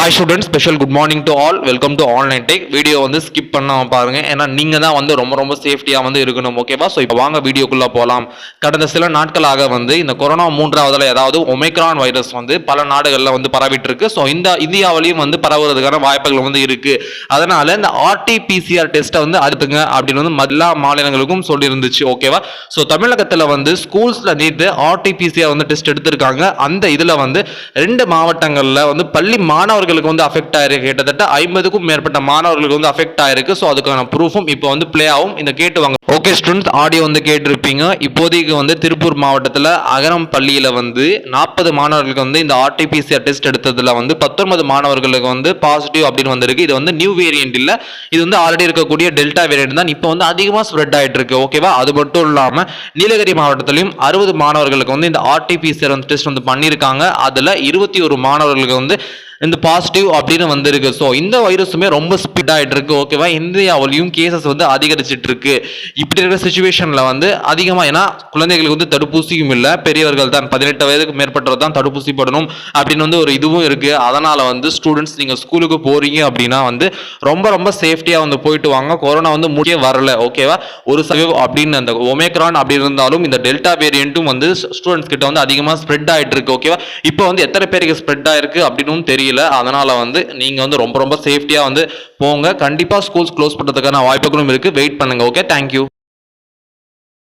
Hi students, special good morning to all. Welcome to Online Tech. Video வந்து skip பண்ணாம பாருங்க. ஏன்னா நீங்க தான் வந்து ரொம்ப சேஃப்டியா வந்து இருக்கணும். ஓகேவா? ஸோ இப்போ வாங்க வீடியோக்குள்ள போலாம். கடந்த சில நாட்களாக வந்து இந்த கொரோனா மூன்றாவதுல ஏதாவது ஒமைக்ரான் வைரஸ் வந்து பல நாடுகளில் வந்து பரவிட்டு இருக்கு. ஸோ இந்த இந்தியாவிலையும் வந்து பரவுறதுக்கான வாய்ப்புகள் வந்து இருக்கு. அதனால இந்த RT-PCR டெஸ்ட்டை வந்து அடுத்துங்க அப்படின்னு வந்து எல்லா மாநிலங்களுக்கும் சொல்லியிருந்துச்சு. ஓகேவா? ஸோ தமிழகத்தில் வந்து ஸ்கூல்ஸ்ல நேற்று RT-PCR வந்து டெஸ்ட் எடுத்திருக்காங்க. அந்த இதுல வந்து 2 மாவட்டங்கள்ல வந்து பள்ளி மாணவர்களுக்கு வந்து அஃபெக்ட் ஆயிருக்கு. கிட்டத்தட்ட 50க்கும் மேற்பட்ட மாணவர்களுக்கு வந்து அஃபெக்ட் ஆயிருக்கு. ஸோ அதுக்கான ப்ரூஃபும் இப்போ வந்து பிளே ஆகும். இந்த கேட்டு வாங்க. ஓகே ஸ்டூடெண்ட்ஸ், ஆடியோ வந்து கேட்டிருப்பீங்க. இப்போதைக்கு வந்து திருப்பூர் மாவட்டத்தில் அகரம் பள்ளியில் வந்து 40 மாணவர்களுக்கு வந்து இந்த RT-PCR டெஸ்ட் எடுத்ததுல வந்து 19 மாணவர்களுக்கு வந்து பாசிட்டிவ் அப்படின்னு வந்திருக்கு. இது வந்து நியூ வேரியன்ட் இல்லை, இது வந்து ஆல்ரெடி இருக்கக்கூடிய டெல்டா வேரியன்ட் தான். இப்போ வந்து அதிகமாக ஸ்ப்ரெட் ஆகிட்டு இருக்கு. ஓகேவா? அது மட்டும் இல்லாமல் நீலகிரி மாவட்டத்திலையும் 60 மாணவர்களுக்கு வந்து இந்த RT-PCR வந்து டெஸ்ட் வந்து பண்ணியிருக்காங்க. அதில் 21 மாணவர்களுக்கு வந்து இந்த பாசிட்டிவ் அப்படின்னு வந்திருக்கு. ஸோ இந்த வைரஸுமே ரொம்ப ஸ்பீட் ஆகிட்டு இருக்கு. ஓகேவா? இந்தியாவிலையும் கேசஸ் வந்து அதிகரிச்சிட்டு இருக்கு. இப்படி இருக்கிற சுச்சுவேஷன்ல வந்து அதிகமாக, ஏன்னா குழந்தைகளுக்கு வந்து தடுப்பூசியும் இல்லை, பெரியவர்கள் தான் 18 வயதுக்கு மேற்பட்டவர் தான் தடுப்பூசி போடணும் அப்படின்னு வந்து ஒரு இதுவும் இருக்கு. அதனால வந்து ஸ்டூடெண்ட்ஸ் நீங்க ஸ்கூலுக்கு போறீங்க அப்படின்னா வந்து ரொம்ப சேஃப்டியா வந்து போயிட்டு வாங்க. கொரோனா வந்து முடிய வரல. ஓகேவா? ஒரு அப்படின்னு அந்த ஒமேக்ரான் அப்படி இருந்தாலும் இந்த டெல்டா வேரியன்ட்டும் வந்து ஸ்டூடெண்ட்ஸ் கிட்ட வந்து அதிகமாக ஸ்ப்ரெட் ஆயிட்டு இருக்கு. ஓகேவா? இப்போ வந்து எத்தனை பேருக்கு ஸ்ப்ரெட் ஆயிருக்கு அப்படின்னு தெரியல. அதனால வந்து நீங்க வந்து ரொம்ப சேஃப்டியா வந்து போங்க. கண்டிப்பா ஸ்கூல்ஸ் க்ளோஸ் பண்றதுக்கான வாய்ப்புகளும் இருக்கு. வெயிட் பண்ணுங்க. Okay, thank you.